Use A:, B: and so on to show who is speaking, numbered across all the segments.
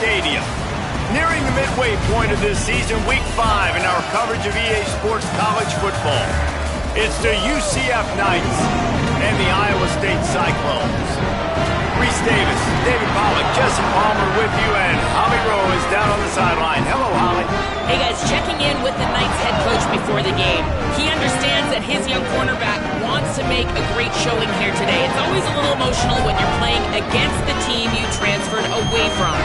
A: Stadium. Nearing the midway point of this season, Week 5 in our coverage of EA Sports College Football. It's the UCF Knights and the Iowa State Cyclones. Reese Davis, David Pollack, Jesse Palmer with you, and Holly Rowe is down on the sideline. Hello, Holly.
B: Hey, guys, checking in with the Knights head coach before the game. He understands that his young cornerback wants to make a great showing here today. It's always a little emotional when you're playing against the team you transferred away from.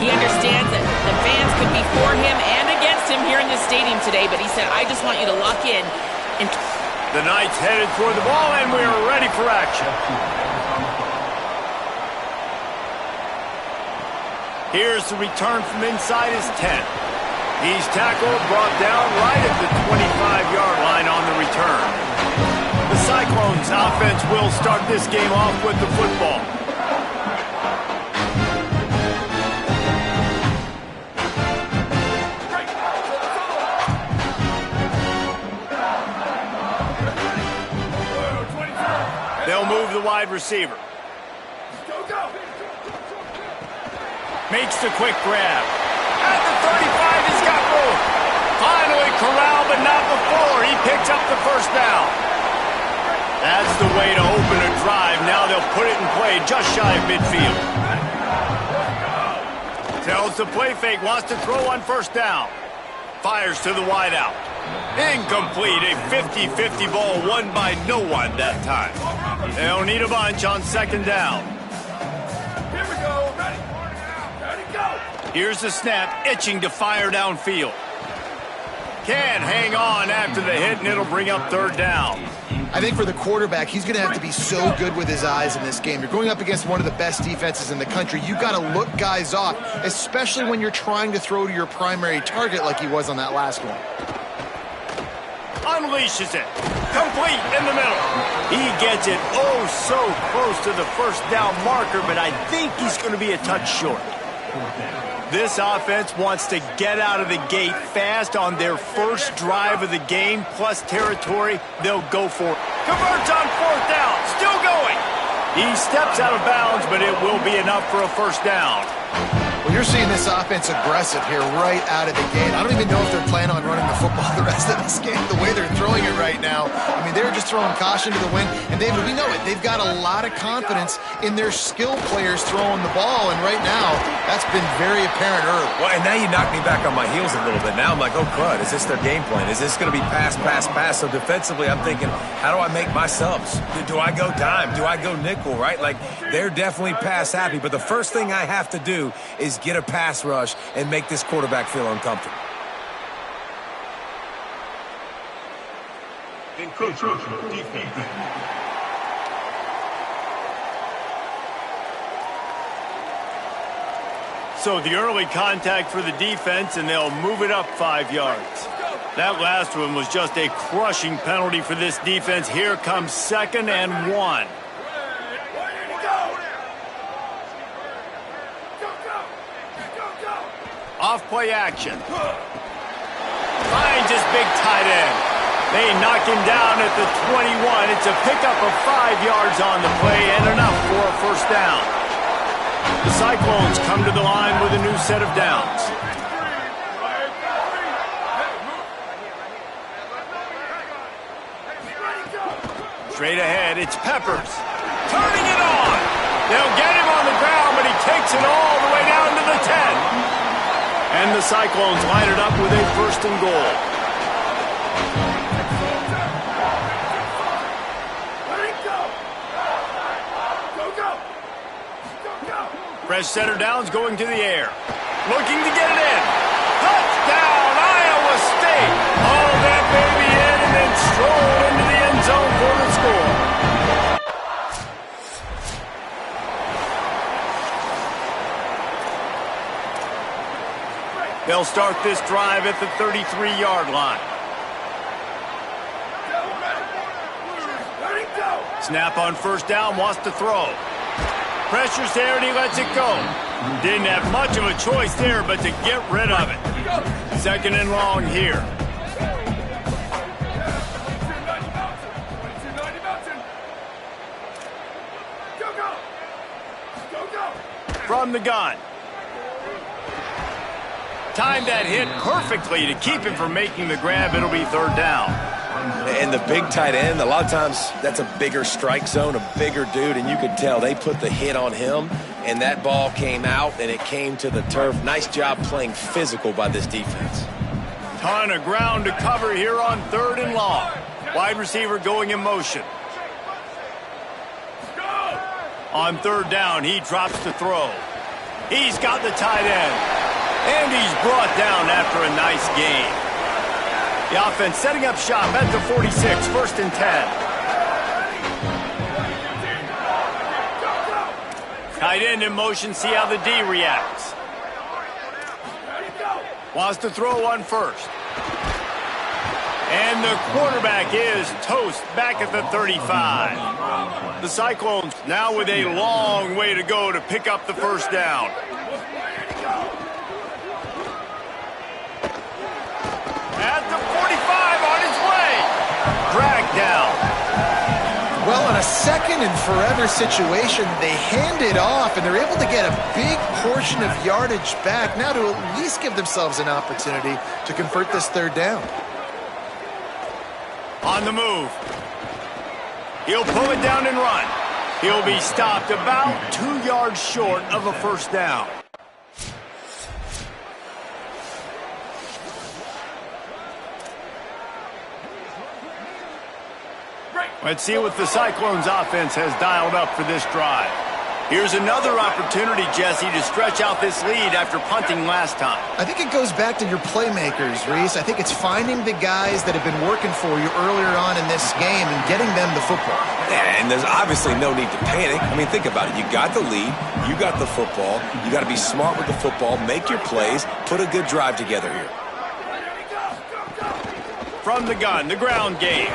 B: He understands that the fans could be for him and against him here in the stadium today, but he said, I just want you to lock in. And
A: the Knights headed toward the ball, and we're ready for action. Here's the return from inside his 10. He's tackled, brought down right at the 25-yard line on the return. The Cyclones offense will start this game off with the football. They'll move the wide receiver. Makes the quick grab. At the 35, he's got room. Finally corralled, but not before. He picks up the first down. That's the way to open a drive. Now they'll put it in play just shy of midfield. Tells the play fake, wants to throw on first down. Fires to the wideout. Incomplete, a 50-50 ball won by no one that time. They'll need a bunch on second down.
C: Here we go, ready, go.
A: Here's the snap, itching to fire downfield. Can't hang on after the hit, and it'll bring up third down.
D: I think for the quarterback, he's going to have to be so good with his eyes in this game. You're going up against one of the best defenses in the country. You've got to look guys off, especially when you're trying to throw to your primary target like he was on that last one.
A: Unleashes it. Complete in the middle. He gets it oh so close to the first down marker, but I think he's going to be a touch short. This offense wants to get out of the gate fast on their first drive of the game, plus territory. They'll go for it. Converts on fourth down. Still going. He steps out of bounds, but it will be enough for a first down.
D: Well, you're seeing this offense aggressive here right out of the gate. I don't even know if they're planning on running the football the rest of this game, the way they're throwing it right now. I mean, they're just throwing caution to the wind. And, David, we know it. They've got a lot of confidence in their skill players throwing the ball. And right now, that's been very apparent early.
E: Well, and now you knock me back on my heels a little bit. Now I'm like, oh, crud, is this their game plan? Is this going to be pass, pass, pass? So defensively, I'm thinking, how do I make my subs? Do I go dime? Do I go nickel, right? Like, they're definitely pass happy. But the first thing I have to do is get a pass rush and make this quarterback feel uncomfortable.
C: Defense.
A: So the early contact for the defense, and they'll move it up 5 yards. That last one was just a crushing penalty for this defense. Here comes 2nd and 1. Off play action. Finds his big tight end. They knock him down at the 21. It's a pickup of 5 yards on the play and enough for a first down. The Cyclones come to the line with a new set of downs. Straight ahead, it's Peppers. Turning it on. They'll get him on the ground, but he takes it all the way down to the 10. And the Cyclones line it up with a first and goal. Fresh center downs going to the air. Looking to get it in. Touchdown, Iowa State. Haul that baby in and then stroll into the end zone for the score. They'll start this drive at the 33-yard line. Snap on first down, wants to throw. Pressure's there and he lets it go. Didn't have much of a choice there but to get rid of it. 2nd and long here. From the gun. Timed that hit perfectly to keep him from making the grab. It'll be third down.
E: And the big tight end, a lot of times that's a bigger strike zone, a bigger dude, and you could tell they put the hit on him, and that ball came out, and it came to the turf. Nice job playing physical by this defense.
A: Ton of ground to cover here on 3rd and long. Wide receiver going in motion. On 3rd down, he drops to throw. He's got the tight end. And he's brought down after a nice gain. The offense setting up shop at the 46, 1st and 10. Tight end in motion, see how the D reacts. Wants to throw on 1st. And the quarterback is toast back at the 35. The Cyclones now with a long way to go to pick up the 1st down. At the 45 on his way. Dragged down.
D: Well, in a second and forever situation, they hand it off, and they're able to get a big portion of yardage back now to at least give themselves an opportunity to convert this 3rd down.
A: On the move. He'll pull it down and run. He'll be stopped about 2 yards short of a 1st down. Let's see what the Cyclones offense has dialed up for this drive. Here's another opportunity, Jesse, to stretch out this lead after punting last time.
D: I think it goes back to your playmakers, Reese. I think it's finding the guys that have been working for you earlier on in this game and getting them the football.
E: And there's obviously no need to panic. I mean, think about it. You got the lead. You got the football. You got to be smart with the football, make your plays, put a good drive together here.
A: From the gun, the ground game.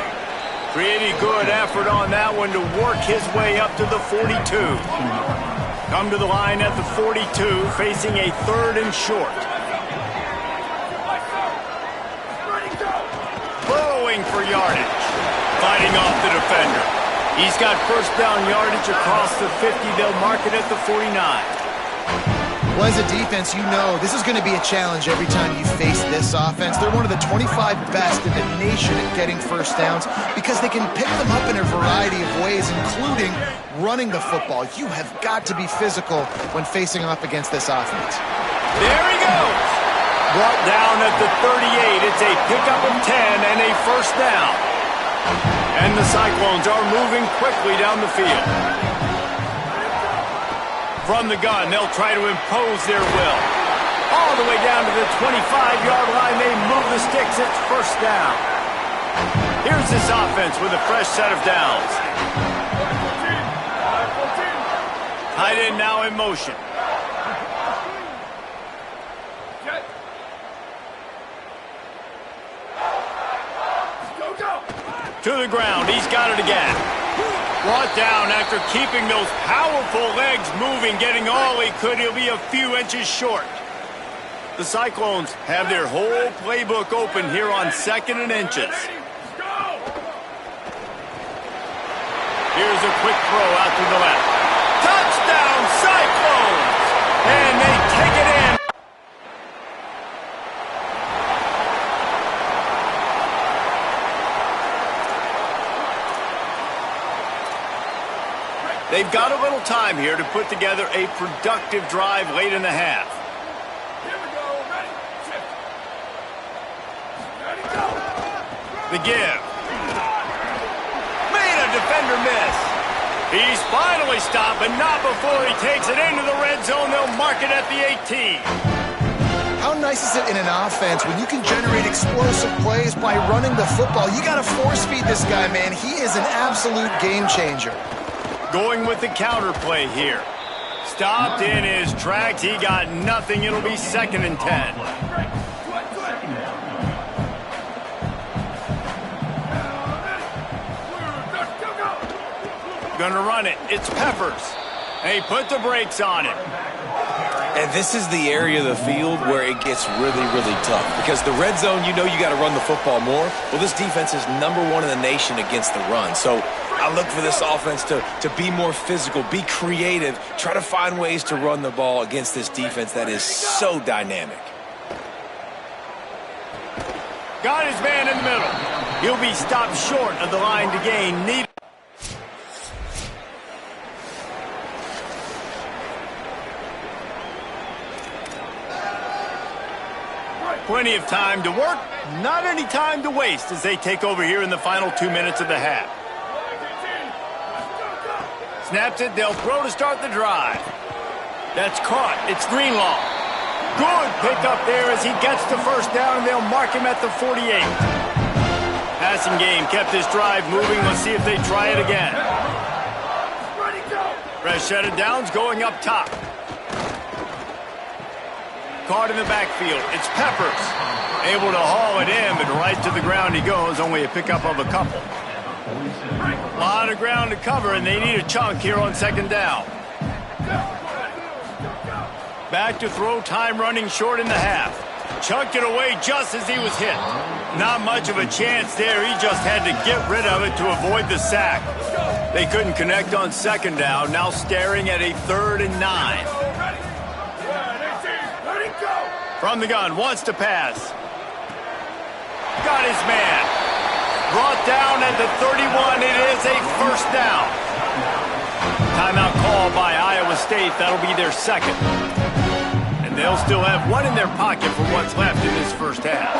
A: Pretty good effort on that one to work his way up to the 42. Come to the line at the 42, facing a 3rd and short. Burrowing for yardage. Fighting off the defender. He's got 1st down yardage across the 50. They'll mark it at the 49.
D: Well, as a defense, you know this is going to be a challenge every time you face this offense. They're one of the 25 best in the nation at getting 1st downs because they can pick them up in a variety of ways, including running the football. You have got to be physical when facing off against this offense.
A: There he goes. Brought down at the 38. It's a pickup of 10 and a 1st down. And the Cyclones are moving quickly down the field. From the gun, they'll try to impose their will. All the way down to the 25-yard line, they move the sticks. It's 1st down. Here's this offense with a fresh set of downs. Tight end now in motion. To the ground, he's got it again. Brought down after keeping those powerful legs moving, getting all he could. He'll be a few inches short. The Cyclones have their whole playbook open here on 2nd and inches. Here's a quick throw out to the left. Touchdown, Cyclones! And they take it in. They've got a little time here to put together a productive drive late in the half.
C: Here we go. Ready? Shift. Ready, go.
A: The give. Made a defender miss. He's finally stopped, but not before he takes it into the red zone. They'll mark it at the 18.
D: How nice is it in an offense when you can generate explosive plays by running the football? You got to force feed this guy, man. He is an absolute game changer.
A: Going with the counter play here. Stopped in his tracks. He got nothing. It'll be 2nd and 10. Gonna run it. It's Peppers. And he put the brakes on it.
E: And this is the area of the field where it gets really, really tough. Because the red zone, you know you got to run the football more. Well, this defense is #1 in the nation against the run. So I look for this offense to be more physical, be creative, try to find ways to run the ball against this defense that is so dynamic.
A: Got his man in the middle. He'll be stopped short of the line to gain. Plenty of time to work, not any time to waste as they take over here in the final 2 minutes of the half. Snaps it, they'll throw to start the drive. That's caught, it's Greenlaw. Good pickup there as he gets the first down, and they'll mark him at the 48. Passing game kept this drive moving. Let's see if they try it again. Fresh set of downs going up top. Caught in the backfield. It's Peppers. Able to haul it in, but right to the ground he goes. Only a pickup of a couple. A lot of ground to cover, and they need a chunk here on second down. Back to throw, time running short in the half. Chunked it away just as he was hit. Not much of a chance there. He just had to get rid of it to avoid the sack. They couldn't connect on second down. Now staring at a 3rd and 9. From the gun, wants to pass. Got his man. Brought down at the 31. It is a first down. Timeout call by Iowa State. That'll be their second. And they'll still have one in their pocket for what's left in this first half.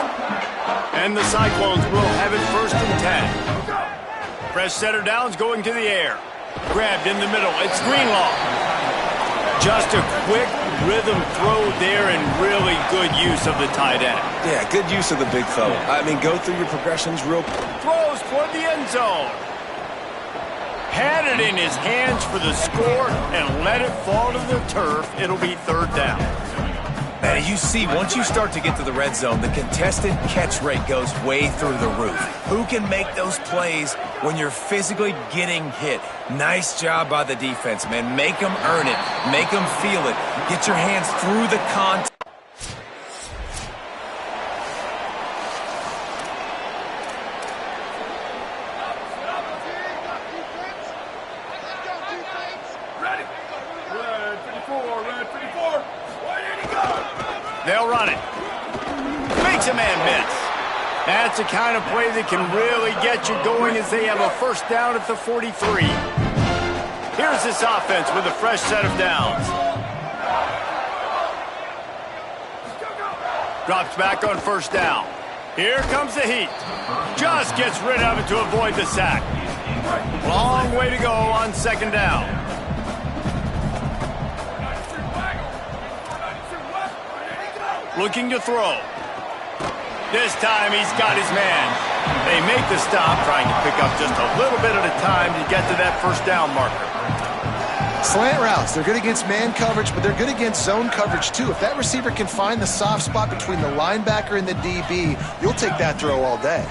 A: And the Cyclones will have it 1st and 10. Fresh setter downs going to the air. Grabbed in the middle. It's Greenlaw. Just a quick rhythm throw there and really good use of the tight end.
E: Yeah, good use of the big fella. I mean, go through your progressions real quick.
A: Throws toward the end zone. Had it in his hands for the score and let it fall to the turf. It'll be 3rd down.
E: Man, you see, once you start to get to the red zone, the contested catch rate goes way through the roof. Who can make those plays when you're physically getting hit? Nice job by the defense, man. Make them earn it. Make them feel it. Get your hands through the contact.
A: They'll run it. Makes a man miss. That's the kind of play that can really get you going as they have a first down at the 43. Here's this offense with a fresh set of downs. Drops back on first down. Here comes the heat. Just gets rid of it to avoid the sack. Long way to go on second down. Looking to throw. This time he's got his man. They make the stop, trying to pick up just a little bit at a time to get to that first down marker.
D: Slant routes, they're good against man coverage, but they're good against zone coverage too. If that receiver can find the soft spot between the linebacker and the DB, you'll take that throw all day.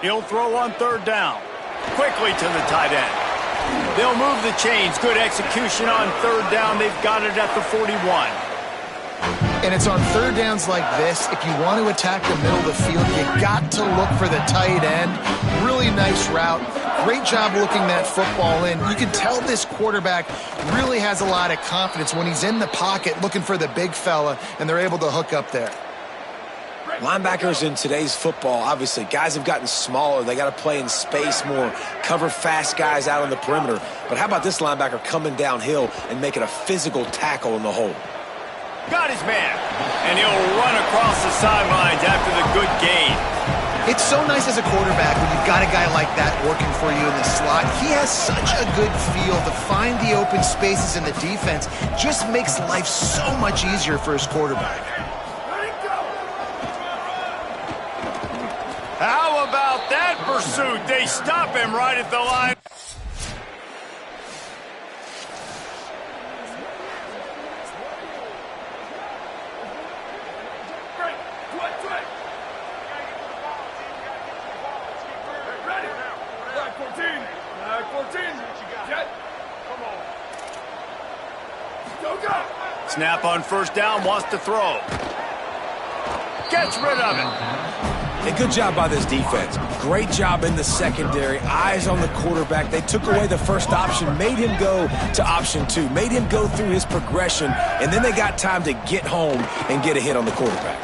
A: He'll throw on 3rd down. Quickly to the tight end. They'll move the chains. Good execution on 3rd down. They've got it at the 41.
D: And it's on 3rd downs like this, if you want to attack the middle of the field, you got to look for the tight end. Really nice route. Great job looking that football in. You can tell this quarterback really has a lot of confidence when he's in the pocket looking for the big fella, and they're able to hook up there.
E: Linebackers in today's football, obviously, guys have gotten smaller. They got to play in space more, cover fast guys out on the perimeter. But how about this linebacker coming downhill and making a physical tackle in the hole?
A: Got his man, and he'll run across the sidelines after the good gain.
D: It's so nice as a quarterback when you've got a guy like that working for you in the slot. He has such a good feel to find the open spaces in the defense. Just makes life so much easier for his quarterback.
A: How about that pursuit? They stop him right at the line. Snap on first down, wants to throw. Gets rid of it.
E: A good job by this defense. Great job in the secondary. Eyes on the quarterback. They took away the first option, made him go to option 2, made him go through his progression, and then they got time to get home and get a hit on the quarterback.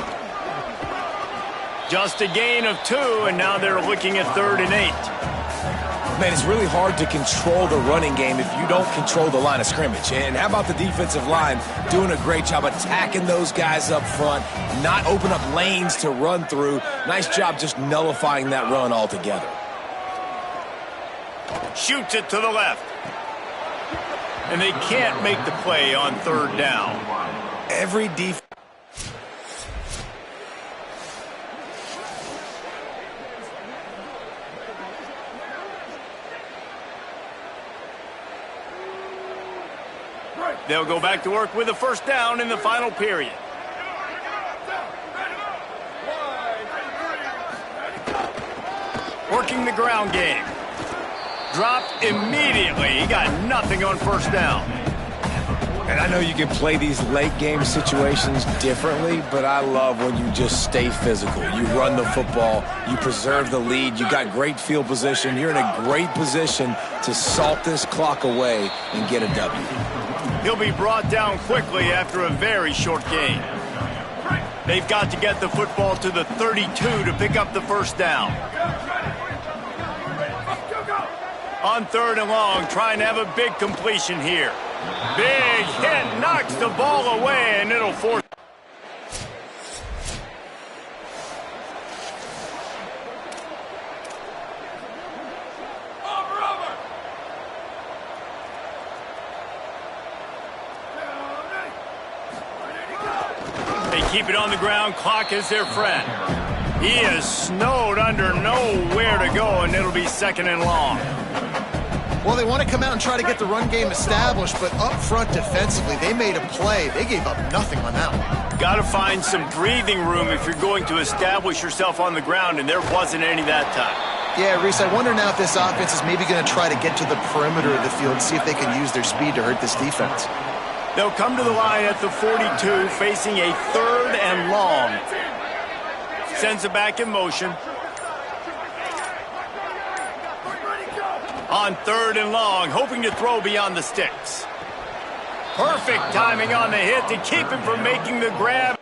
A: Just a gain of 2, and now they're looking at 3rd and 8.
E: Man, it's really hard to control the running game if you don't control the line of scrimmage. And how about the defensive line doing a great job attacking those guys up front, not open up lanes to run through. Nice job just nullifying that run altogether.
A: Shoots it to the left. And they can't make the play on 3rd down.
E: Every defense.
A: They'll go back to work with a 1st down in the final period. Working the ground game. Dropped immediately. He got nothing on 1st down.
E: And I know you can play these late game situations differently, but I love when you just stay physical. You run the football, you preserve the lead, you got great field position, you're in a great position to salt this clock away and get a W.
A: He'll be brought down quickly after a very short gain. They've got to get the football to the 32 to pick up the 1st down. On 3rd and long, trying to have a big completion here. Big hit, knocks the ball away, and it'll force. They keep it on the ground, clock is their friend. He is snowed under, nowhere to go, and it'll be 2nd and long.
D: Well, they want to come out and try to get the run game established, but up front defensively, they made a play. They gave up nothing on that one.
A: Got to find some breathing room if you're going to establish yourself on the ground, and there wasn't any that time.
D: Yeah, Reese, I wonder now if this offense is maybe going to try to get to the perimeter of the field and see if they can use their speed to hurt this defense.
A: They'll come to the line at the 42, facing a 3rd and long. Sends it back in motion. On 3rd and long, hoping to throw beyond the sticks. Perfect timing on the hit to keep him from making the grab.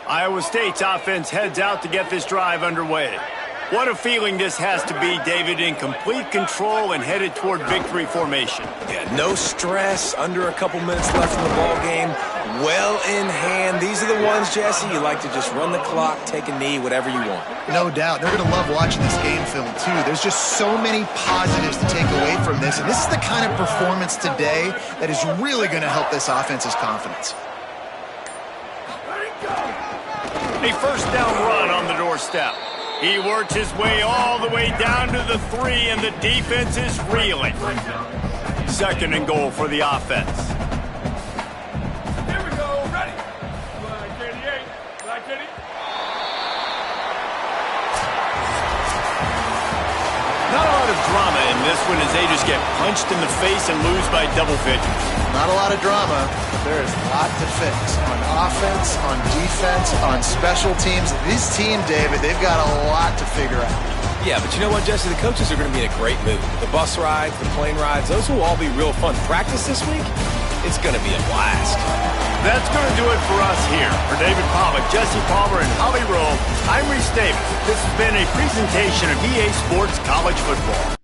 A: Iowa State's offense heads out to get this drive underway. What a feeling this has to be, David, in complete control and headed toward victory formation.
E: Yeah, no stress, under a couple minutes left in the ball game, well in hand. These are the ones, Jesse, you like to just run the clock, take a knee, whatever you want.
D: No doubt. They're going to love watching this game film, too. There's just so many positives to take away from this, and this is the kind of performance today that is really going to help this offense's confidence.
A: A 1st down run on the doorstep. He works his way all the way down to the 3, and the defense is reeling. 2nd and goal for the offense.
C: Here we go, ready. Black 88, Black 80.
A: Not a lot of drama in this one as they just get punched in the face and lose by double figures.
D: Not a lot of drama, but there is a lot to fix on offense, on defense, on special teams. This team, David, they've got a lot to figure out.
E: Yeah, but you know what, Jesse? The coaches are going to be in a great mood. The bus rides, the plane rides, those will all be real fun. Practice this week, it's going to be a blast.
A: That's going to do it for us here. For David Pollock, Jesse Palmer, and Holly Rowe, I'm Reese Davis. This has been a presentation of EA Sports College Football.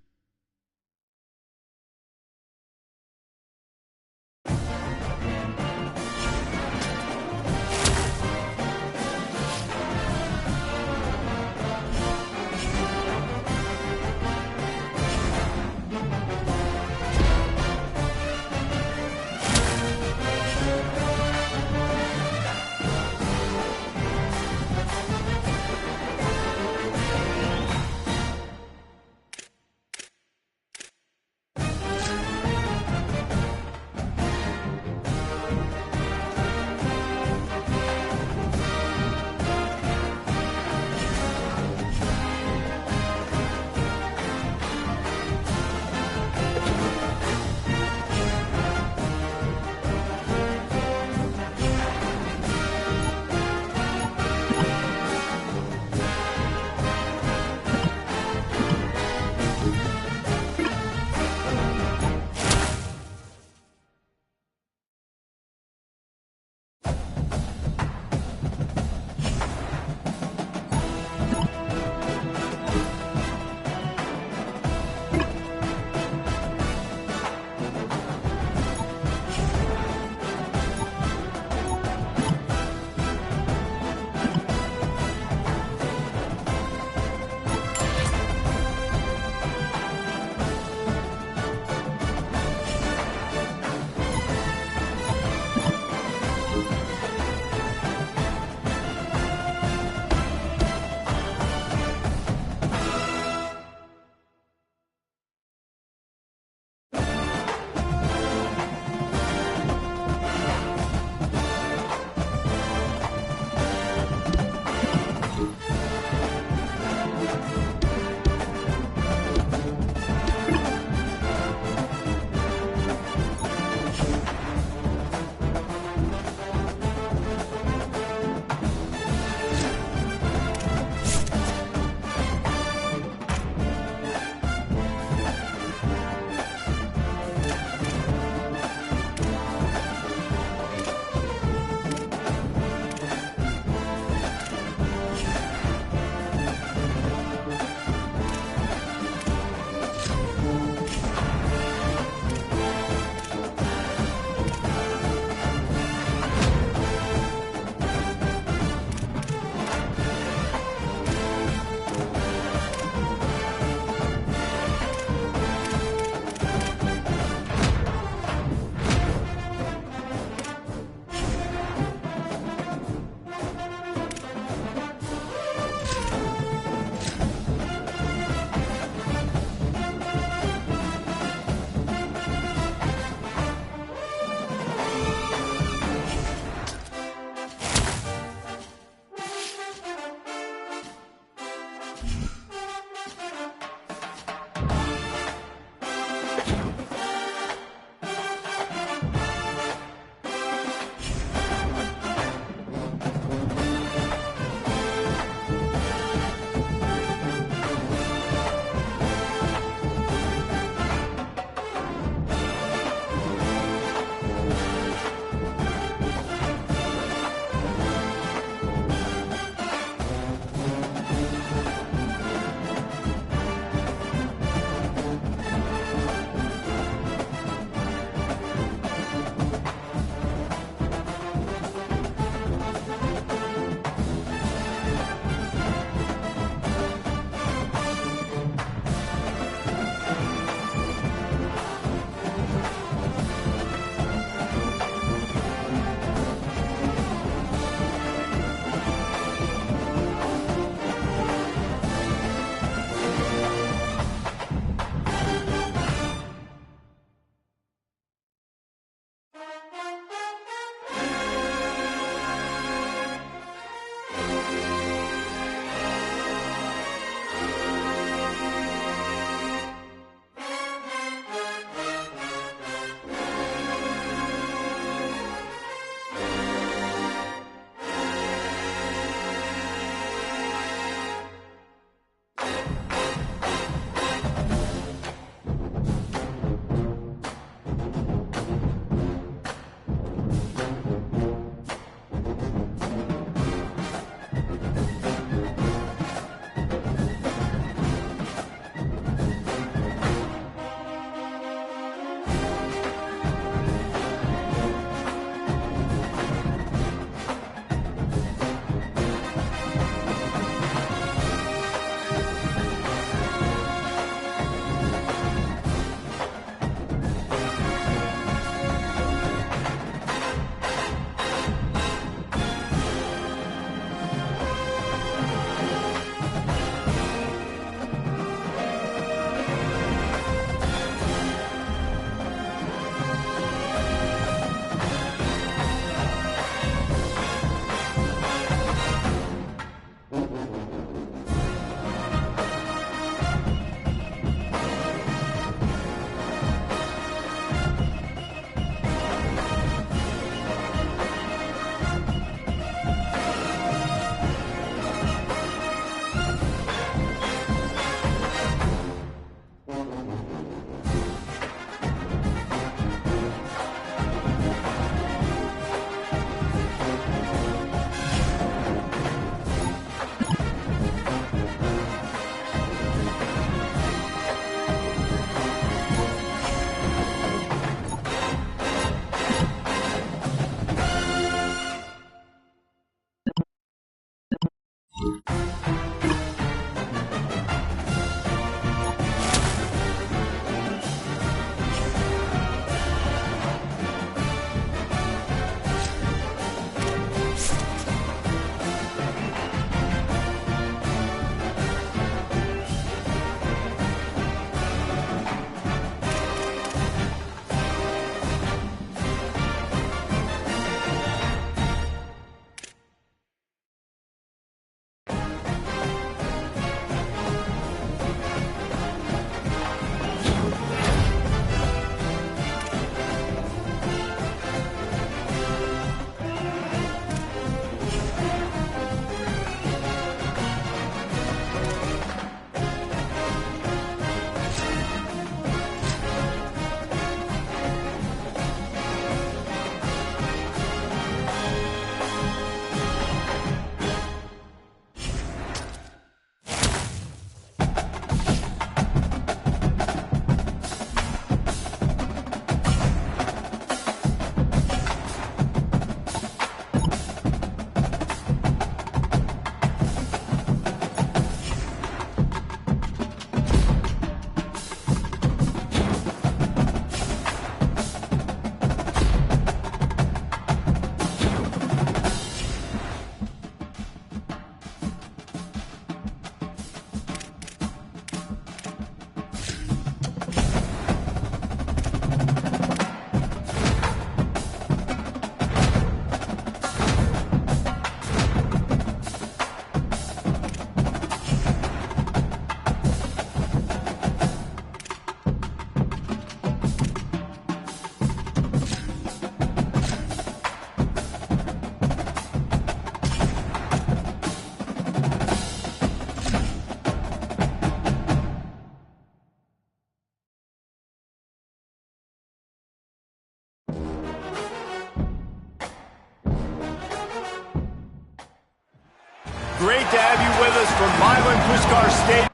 A: Great to have you with us from Milan Puskar Stadium.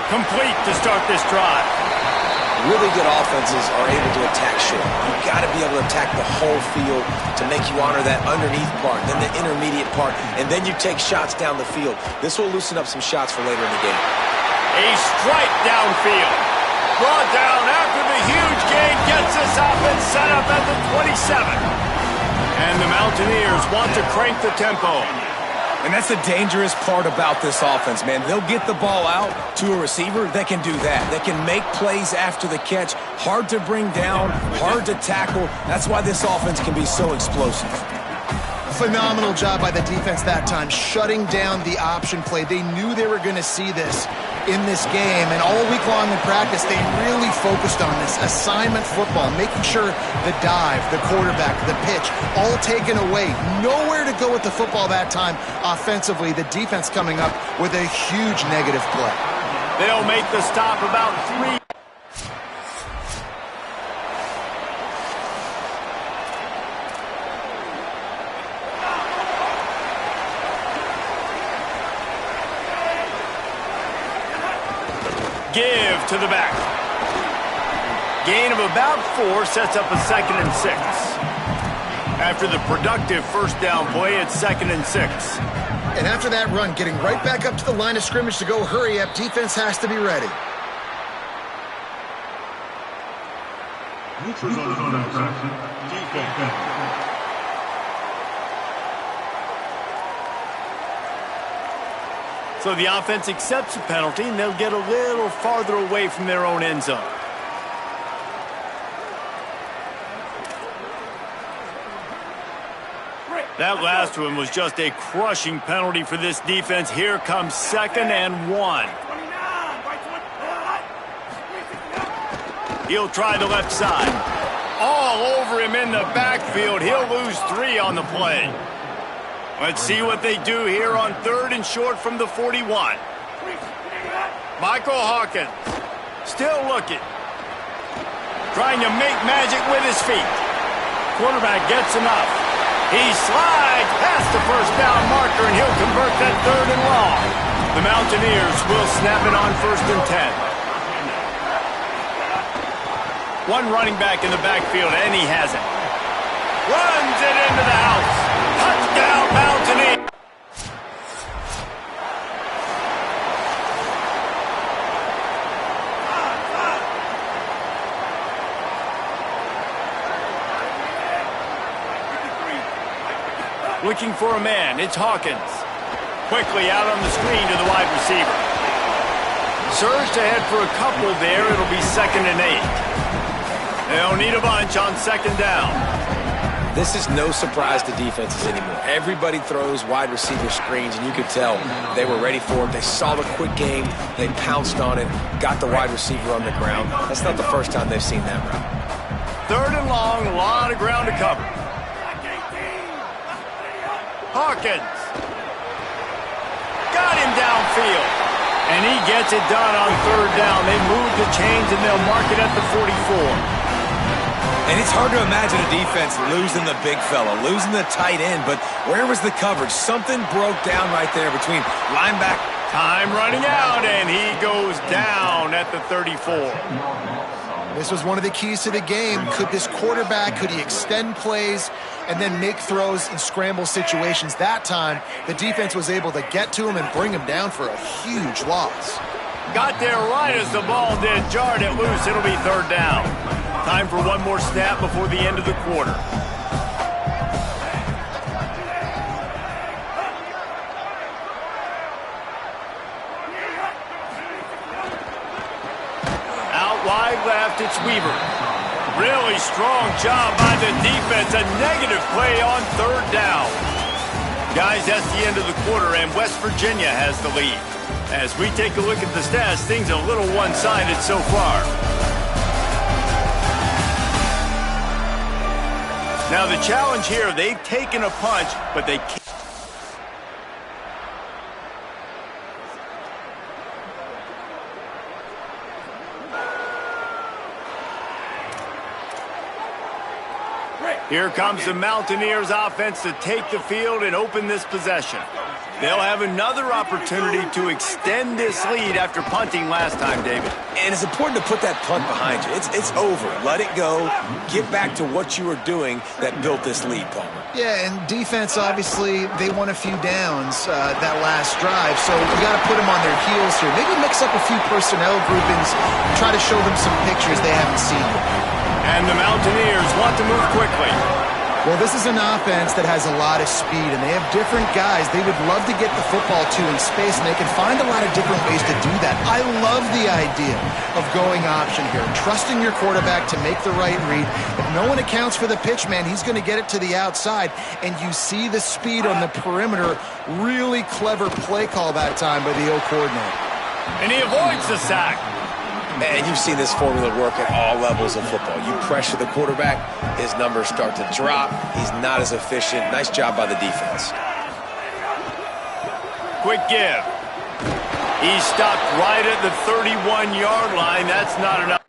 A: Complete to start this drive.
E: Really good offenses are able to attack short. You've got to be able to attack the whole field to make you honor that underneath part, then the intermediate part, and then you take shots down the field. This will loosen up some shots for later in the game.
A: A strike downfield. Brought down after the huge gain gets this offense set up at the 27. And the Mountaineers want to crank the tempo.
E: And that's the dangerous part about this offense, man. They'll get the ball out to a receiver that can do that. They can make plays after the catch. Hard to bring down, hard to tackle. That's why this offense can be so explosive.
D: Phenomenal job by the defense that time, shutting down the option play. They knew they were going to see this in this game, and all week long in practice, they really focused on this assignment football, making sure the dive, the quarterback, the pitch, all taken away. Nowhere to go with the football that time offensively. The defense coming up with a huge negative play.
A: They'll make the stop about 3. Give to the back. Gain of about 4 sets up a 2nd and 6. After the productive first down play, it's 2nd and 6.
D: And after that run, getting right back up to the line of scrimmage to go hurry up, defense has to be ready.
A: So the offense accepts the penalty, and they'll get a little farther away from their own end zone. That last one was just a crushing penalty for this defense. Here comes 2nd and 1. He'll try the left side. All over him in the backfield. He'll lose 3 on the play. Let's see what they do here on 3rd and short from the 41. Michael Hawkins still looking. Trying to make magic with his feet. Quarterback gets enough. He slides past the first down marker, and he'll convert that 3rd and long. The Mountaineers will snap it on 1st and 10. One running back in the backfield, and he has it. Runs it into the house. Touchdown, Mountaineers. Looking for a man, it's Hawkins. Quickly out on the screen to the wide receiver. Surged ahead for a couple there, it'll be 2nd and 8. They'll need a bunch on 2nd down.
E: This is no surprise to defenses anymore. Everybody throws wide receiver screens, and you could tell they were ready for it. They saw the quick game, they pounced on it, got the wide receiver on the ground. That's not the first time they've seen that route.
A: 3rd and long, a lot of ground to cover. Hawkins. Got him downfield. And he gets it done on 3rd down. They move the chains, and they'll mark it at the 44.
E: And it's hard to imagine a defense losing the big fella, losing the tight end, but where was the coverage? Something broke down right there between linebacker.
A: Time running out, and he goes down at the 34.
D: This was one of the keys to the game. Could this quarterback, could he extend plays and then make throws in scramble situations? That time, the defense was able to get to him and bring him down for a huge loss.
A: Got there right as the ball did. Jarred it loose. It'll be 3rd down. Time for one more snap before the end of the quarter. Out wide left, it's Weaver. Really strong job by the defense. A negative play on 3rd down. Guys, that's the end of the quarter, and West Virginia has the lead. As we take a look at the stats, things are a little one-sided so far. Now the challenge here, they've taken a punch, but they can't. Here comes the Mountaineers offense to take the field and open this possession. They'll have another opportunity to extend this lead after punting last time, David.
E: And it's important to put that punt behind you. It's over. Let it go. Get back to what you were doing that built this lead, Palmer.
D: Yeah, and defense, obviously, they won a few downs that last drive, so you got to put them on their heels here. Maybe mix up a few personnel groupings, try to show them some pictures they haven't seen.
A: And the Mountaineers want to move quickly.
D: Well, this is an offense that has a lot of speed, and they have different guys they would love to get the football to in space, and they can find a lot of different ways to do that. I love the idea of going option here, trusting your quarterback to make the right read. If no one accounts for the pitch, man, he's going to get it to the outside, and you see the speed on the perimeter. Really clever play call that time by the O coordinator.
A: And he avoids the sack.
E: And you've seen this formula work at all levels of football. You pressure the quarterback, his numbers start to drop. He's not as efficient. Nice job by the defense.
A: Quick give. He stopped right at the 31-yard line. That's not enough.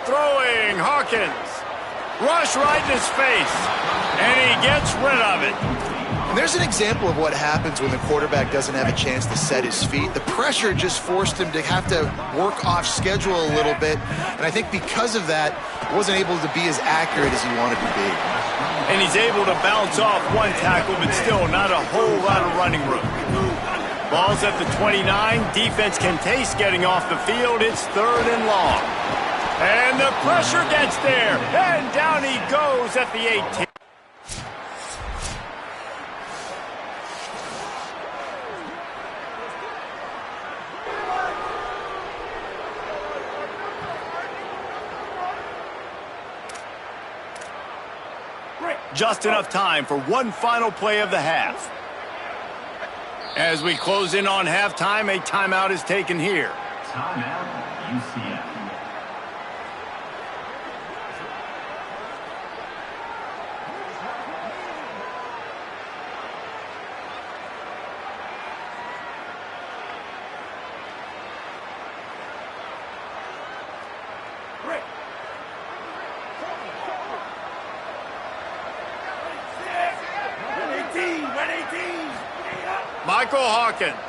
A: Throwing, Hawkins. Rush right in his face. And he gets rid of it.
D: And there's an example of what happens when the quarterback doesn't have a chance to set his feet. The pressure just forced him to have to work off schedule a little bit. And I think because of that, wasn't able to be as accurate as he wanted to be.
A: And he's able to bounce off one tackle, but still not a whole lot of running room. Ball's at the 29. Defense can taste getting off the field. It's 3rd and long. And the pressure gets there. And down he goes at the 18. Just enough time for one final play of the half. As we close in on halftime, a timeout is taken here.
F: Timeout, UCF.
A: Michael Hawkins.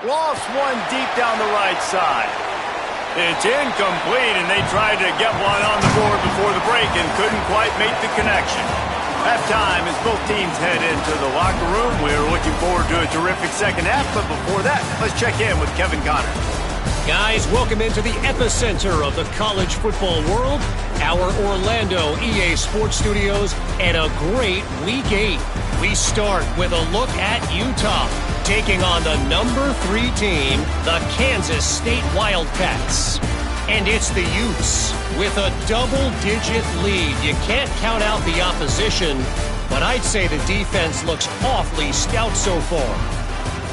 A: Lost one deep down the right side. It's incomplete, and they tried to get one on the board before the break and couldn't quite make the connection. Halftime as both teams head into the locker room. We're looking forward to a terrific second half, but before that, let's check in with Kevin Connors.
G: Guys, welcome into the epicenter of the college football world, our Orlando EA Sports Studios, and a great Week 8. We start with a look at Utah, taking on the number 3 team, the Kansas State Wildcats. And it's the Utes with a double-digit lead. You can't count out the opposition, but I'd say the defense looks awfully stout so far.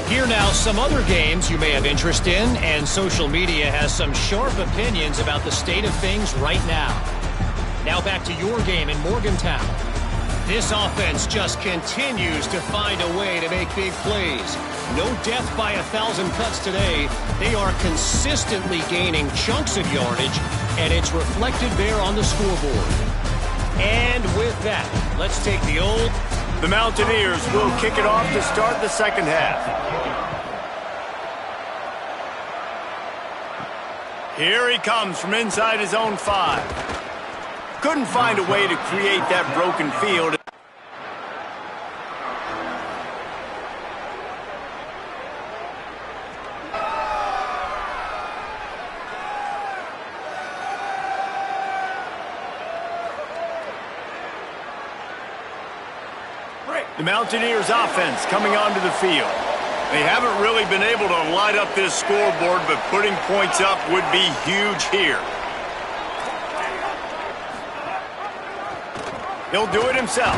G: Here now, some other games you may have interest in, and social media has some sharp opinions about the state of things right now. Now back to your game in Morgantown. This offense just continues to find a way to make big plays. No death by 1,000 cuts today. They are consistently gaining chunks of yardage, and it's reflected there on the scoreboard. And with that, let's take the old...
A: The Mountaineers will kick it off to start the second half. Here he comes from inside his own 5. Couldn't find a way to create that broken field. The Mountaineers offense coming onto the field. They haven't really been able to light up this scoreboard, but putting points up would be huge here. He'll do it himself.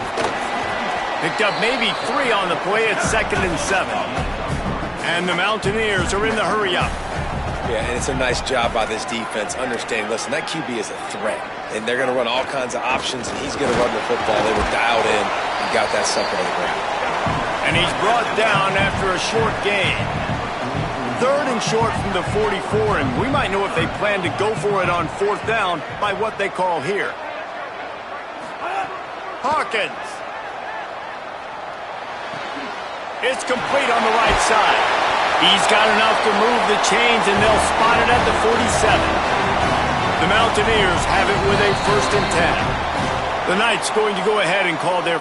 A: Picked up maybe 3 on the play at 2nd and 7. And the Mountaineers are in the hurry up.
E: Yeah, and it's a nice job by this defense understanding, listen, that QB is a threat. And they're going to run all kinds of options, and he's going to run the football. They were dialed in and got that sucker to the ground.
A: And he's brought down after a short gain. 3rd and short from the 44, and we might know if they plan to go for it on 4th down by what they call here. Hawkins. It's complete on the right side. He's got enough to move the chains, and they'll spot it at the 47. The Mountaineers have it with a 1st and 10. The Knights going to go ahead and call their